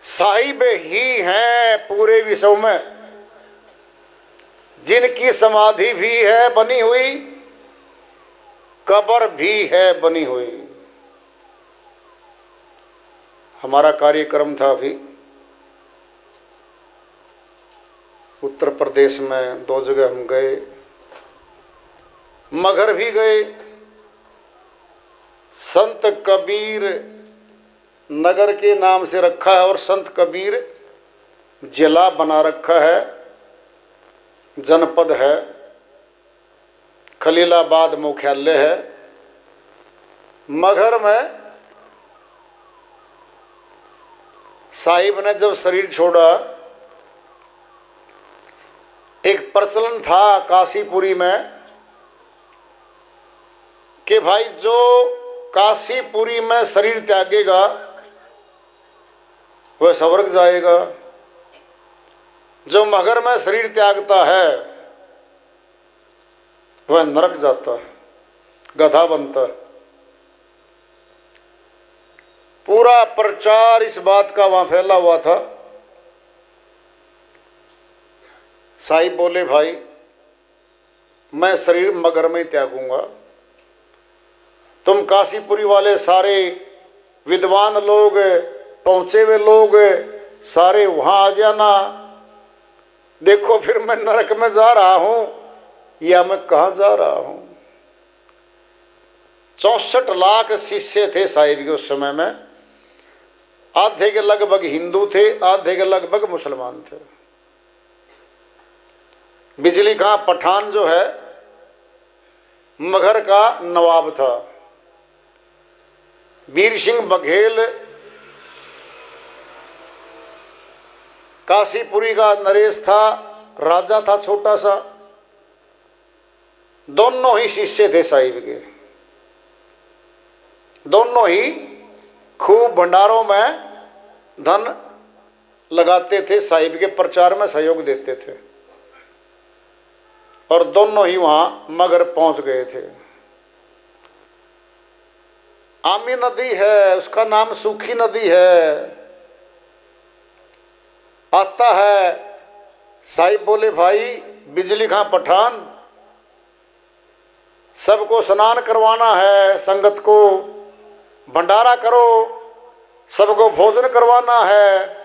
साहिब ही हैं पूरे विश्व में, जिनकी समाधि भी है बनी हुई, कब्र भी है बनी हुई। हमारा कार्यक्रम था अभी उत्तर प्रदेश में, 2 जगह हम गए, मगहर भी गए, संत कबीर नगर के नाम से रखा है और संत कबीर जिला बना रखा है, जनपद है, खलीलाबाद मुख्यालय है। मगहर में साहिब ने जब शरीर छोड़ा, एक प्रचलन था काशीपुरी में कि भाई जो काशीपुरी में शरीर त्यागेगा वह स्वर्ग जाएगा, जो मगहर में शरीर त्यागता है वह नरक जाता है, गधा बनता है। पूरा प्रचार इस बात का वहां फैला हुआ था। साहिब बोले भाई मैं शरीर मगहर में ही त्यागूंगा, तुम काशीपुरी वाले सारे विद्वान लोग, पहुंचे हुए लोग सारे वहां आ जाना। देखो फिर मैं नरक में जा रहा हूं या मैं कहां जा रहा हूं। 64 लाख शिष्य थे साहिब के उस समय में, आधे के लगभग हिंदू थे, आधे के लगभग मुसलमान थे। बिजली खां पठान जो है मगहर का नवाब था, वीर सिंह बघेल काशीपुरी का नरेश था, राजा था छोटा सा। दोनों ही शिष्य थे साहिब के, दोनों ही खूब भंडारों में धन लगाते थे, साहिब के प्रचार में सहयोग देते थे, और दोनों ही वहां मगहर पहुंच गए थे। आमी नदी है, उसका नाम सूखी नदी है, आता है। साहिब बोले भाई बिजली खां पठान सबको स्नान करवाना है, संगत को भंडारा करो, सबको भोजन करवाना है,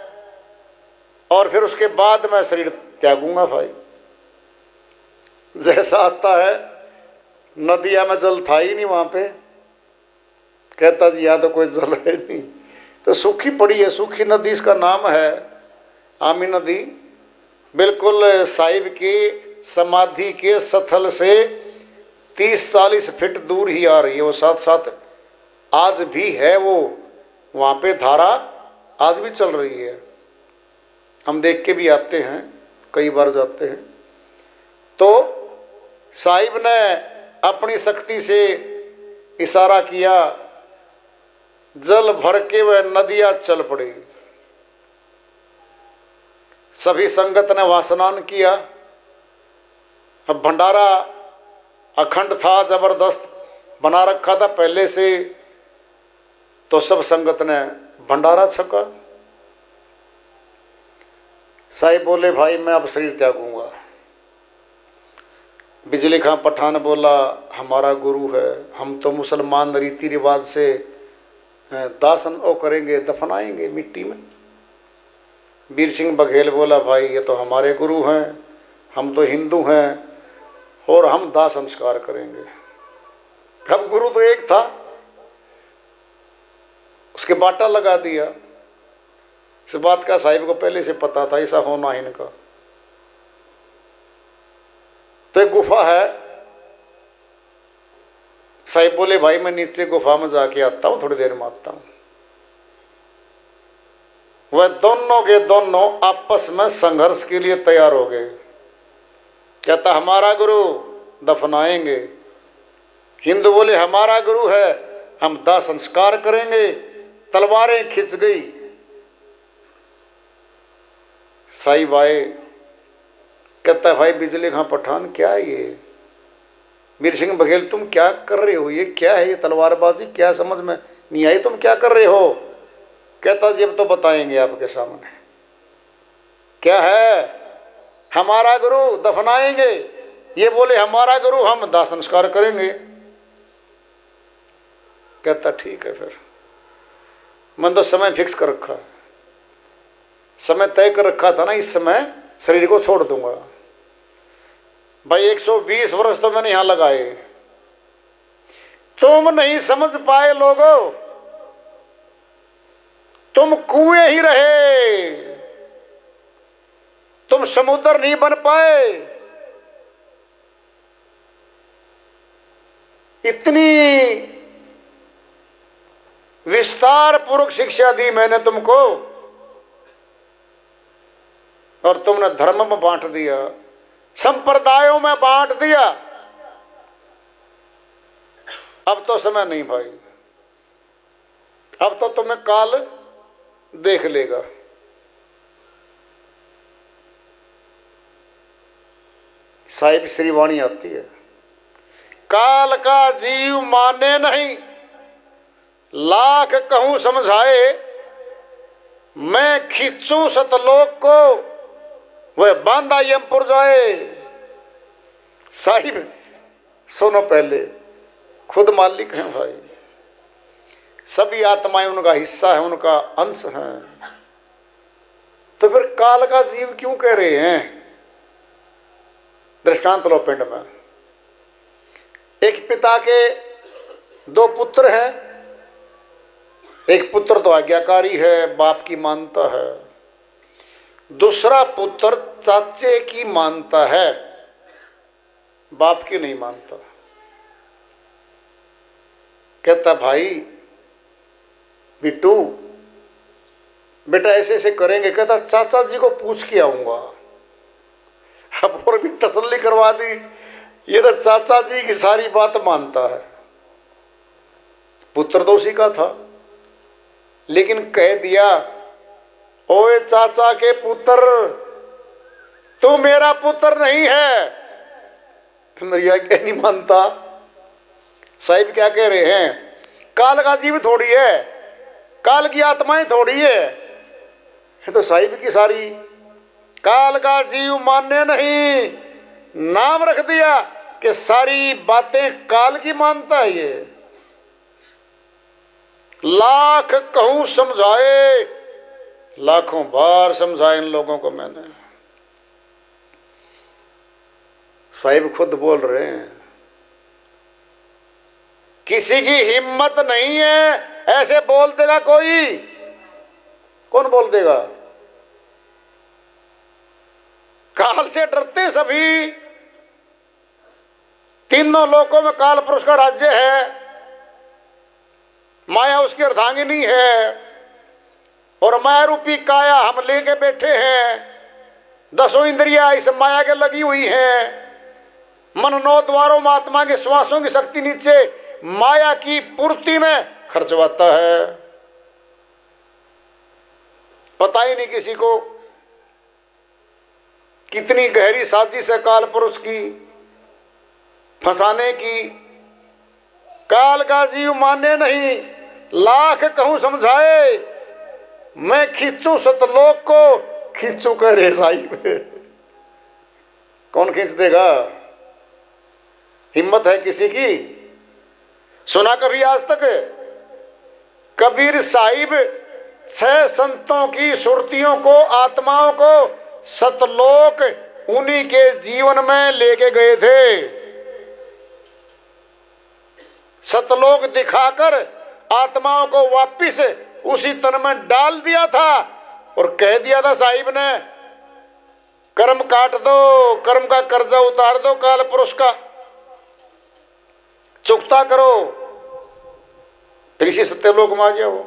और फिर उसके बाद मैं शरीर त्यागूंगा। भाई जैसा आता है, नदिया में जल था ही नहीं वहां पे, कहता जी यहाँ तो कोई जल है नहीं, तो सूखी पड़ी है, सूखी नदी इसका नाम है आमी नदी। बिल्कुल साहिब की समाधि के स्थल से 30-40 फीट दूर ही आ रही है वो, साथ साथ आज भी है वो, वहाँ पे धारा आज भी चल रही है। हम देख के भी आते हैं, कई बार जाते हैं। तो साहिब ने अपनी शक्ति से इशारा किया, जल भर के वह नदियाँ चल पड़ी। सभी संगत ने वहाँ स्नान किया। अब भंडारा अखंड था, जबरदस्त बना रखा था पहले से, तो सब संगत ने भंडारा छका। साहिब बोले भाई मैं अब शरीर त्यागूंगा। बिजली खां पठान बोला हमारा गुरु है, हम तो मुसलमान रीति रिवाज से दासन ओ करेंगे, दफनाएंगे मिट्टी में। वीर सिंह बघेल बोला भाई ये तो हमारे गुरु हैं, हम तो हिंदू हैं और हम दाह संस्कार करेंगे। अब गुरु तो एक था, उसके बाटा लगा दिया। इस बात का साहिब को पहले से पता था, ऐसा होना है इनका। तो एक गुफा है, साहिब बोले भाई मैं नीचे गुफा में जाके आता हूँ, थोड़ी देर में आता हूँ। वह दोनों के दोनों आपस में संघर्ष के लिए तैयार हो गए। कहता हमारा गुरु दफनाएंगे, हिंदू बोले हमारा गुरु है, हम दाह संस्कार करेंगे। तलवारें खिंच गई। साहिब आए, कहता है भाई बिजली खां पठान क्या है ये? वीर सिंह बघेल तुम क्या कर रहे हो, ये क्या है, ये तलवारबाजी क्या समझ में नहीं आई, तुम क्या कर रहे हो? कहता जी अब तो बताएंगे आपके सामने। क्या है? हमारा गुरु दफनाएंगे। ये बोले हमारा गुरु, हम दाह संस्कार करेंगे। कहता ठीक है फिर। मैंने तो समय फिक्स कर रखा है, समय तय कर रखा था ना, इस समय शरीर को छोड़ दूंगा। भाई 120 वर्ष तो मैंने यहां लगाए, तुम नहीं समझ पाए लोगों, तुम कुएं ही रहे, तुम समुद्र नहीं बन पाए। इतनी विस्तार पूर्वक शिक्षा दी मैंने तुमको, और तुमने धर्म में बांट दिया, संप्रदायों में बांट दिया। अब तो समय नहीं भाई, अब तो तुम्हें काल देख लेगा। साहिब श्री वाणी आती है, काल का जीव माने नहीं, लाख कहूं समझाए, मैं खींचूं सतलोक को, वह बांधा यमपुर जाए। साहिब सुनो, पहले खुद मालिक हैं भाई, सभी आत्माएं उनका हिस्सा है, उनका अंश है, तो फिर काल का जीव क्यों कह रहे हैं? दृष्टांत लो पिंड में। एक पिता के 2 पुत्र हैं, एक पुत्र तो आज्ञाकारी है, बाप की मानता है, दूसरा पुत्र चाचे की मानता है, बाप की नहीं मानता। कहता भाई बिट्टू बेटा ऐसे ऐसे करेंगे। कहता चाचा जी को पूछ के आऊंगा। अब और भी तसल्ली करवा दी, ये तो चाचा जी की सारी बात मानता है। पुत्र तो उसी का था, लेकिन कह दिया ओए चाचा के पुत्र, तू मेरा पुत्र नहीं है। फिर मेरी आज्ञा नहीं मानता। साहिब क्या कह रहे हैं? काल का जीव थोड़ी है, काल की आत्माएं थोड़ी है, ये तो साहिब की सारी। काल का जीव मानने नहीं, नाम रख दिया कि सारी बातें काल की मानता है ये। लाख कहूं समझाए, लाखों बार समझाए इन लोगों को मैंने। साहिब खुद बोल रहे हैं, किसी की हिम्मत नहीं है ऐसे बोल देगा कोई। कौन बोल देगा? काल से डरते सभी। तीनों लोकों में काल पुरुष का राज्य है, माया उसकी अर्धांगिनी है, और माया रूपी काया हम लेके बैठे हैं। 10 इंद्रियां इस माया के लगी हुई हैं। मन 9 द्वारों में आत्मा के श्वासों की शक्ति नीचे माया की पूर्ति में खर्चवाता है। पता ही नहीं किसी को कितनी गहरी साजिश है काल पुरुष की फंसाने की। काल का जीव माने नहीं, लाख कहूं समझाए, मैं खींचूं सतलोक को। खींचू कह रहे साहिब, कौन खींच देगा? हिम्मत है किसी की? सुना कभी आज तक? कबीर साहिब 6 संतों की सुरतियों को, आत्माओं को सतलोक उन्हीं के जीवन में लेके गए थे। सतलोक दिखाकर आत्माओं को वापिस उसी तन में डाल दिया था, और कह दिया था साहिब ने, कर्म काट दो, कर्म का कर्जा उतार दो, काल पुरुष का चुकता करो, फिर इसी सत्यलोक में आ जाओ।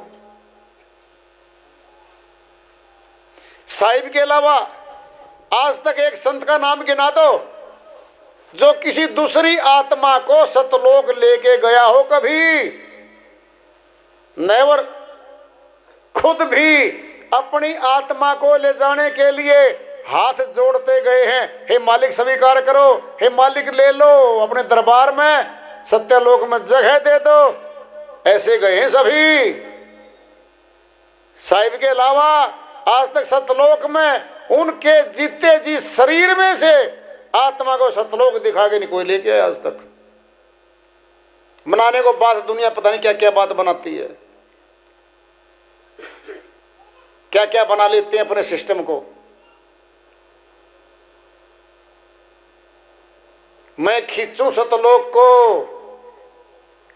साहिब के अलावा आज तक एक संत का नाम गिना दो जो किसी दूसरी आत्मा को सतलोक लेके गया हो कभी? नेवर। खुद भी अपनी आत्मा को ले जाने के लिए हाथ जोड़ते गए हैं, हे मालिक स्वीकार करो, हे मालिक ले लो, अपने दरबार में सत्यलोक में जगह दे दो। ऐसे गए हैं सभी। साहिब के अलावा आज तक सतलोक में उनके जीते जी शरीर में से आत्मा को सतलोक दिखा के नहीं कोई लेके आया आज तक। बनाने को बात दुनिया पता नहीं क्या क्या बात बनाती है, क्या क्या बना लेते हैं अपने सिस्टम को। मैं खींचूं सतलोक को,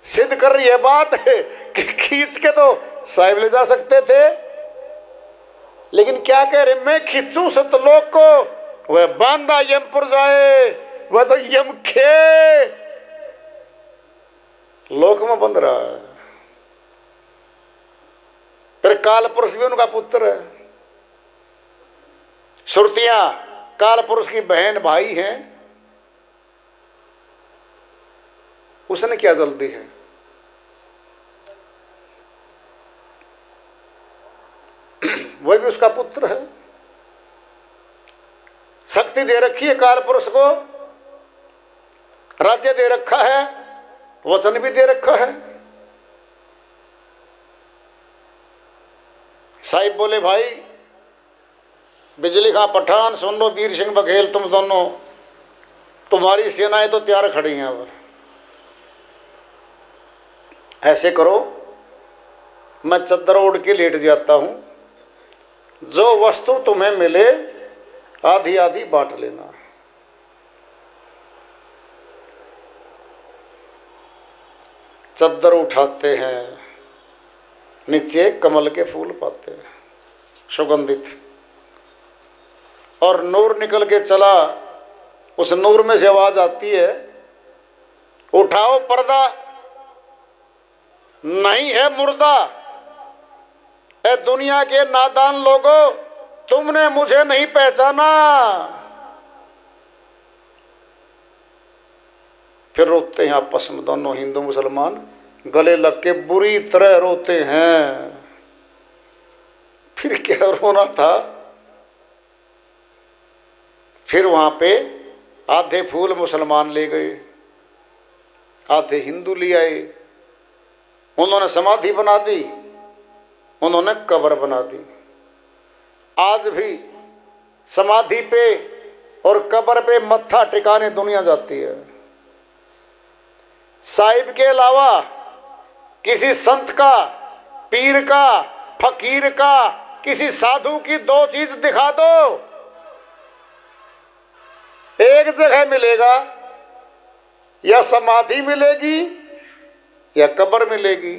सिद्ध कर रही है बात है कि खींच के तो साहिब ले जा सकते थे, लेकिन क्या कह रहे, मैं खींचूं सतलोक को, वह बांदा यमपुर जाए, वह तो यम खे लोक में बंध रहा है। फिर काल पुरुष भी उनका पुत्र है। श्रुतियां काल पुरुष की बहन भाई हैं, उसने क्या जल्दी है। वह भी उसका पुत्र है। शक्ति दे रखी है काल पुरुष को, राज्य दे रखा है, वचन भी दे रखा है। साहिब बोले भाई बिजली खां पठान सुन लो, वीर सिंह बघेल तुम दोनों, तुम्हारी सेनाएं तो तैयार खड़ी हैं। अब ऐसे करो, मैं चद्दर ओढ़ के लेट जाता हूं, जो वस्तु तुम्हें मिले आधी आधी बांट लेना। चद्दर उठाते हैं, नीचे कमल के फूल पाते हैं सुगंधित, और नूर निकल के चला। उस नूर में से आवाज आती है, उठाओ पर्दा, नहीं है मुर्दा। ए दुनिया के नादान लोगों, तुमने मुझे नहीं पहचाना। फिर रोते हैं आपस में दोनों हिंदू मुसलमान, गले लग के बुरी तरह रोते हैं। फिर क्या रोना था। फिर वहां पे आधे फूल मुसलमान ले गए, आधे हिंदू ले आए। उन्होंने समाधि बना दी, उन्होंने कब्र बना दी। आज भी समाधि पे और कब्र पे मत्था टिकाने दुनिया जाती है। साहिब के अलावा किसी संत का, पीर का, फकीर का, किसी साधु की दो चीज दिखा दो, एक जगह मिलेगा, या समाधि मिलेगी या कब्र मिलेगी।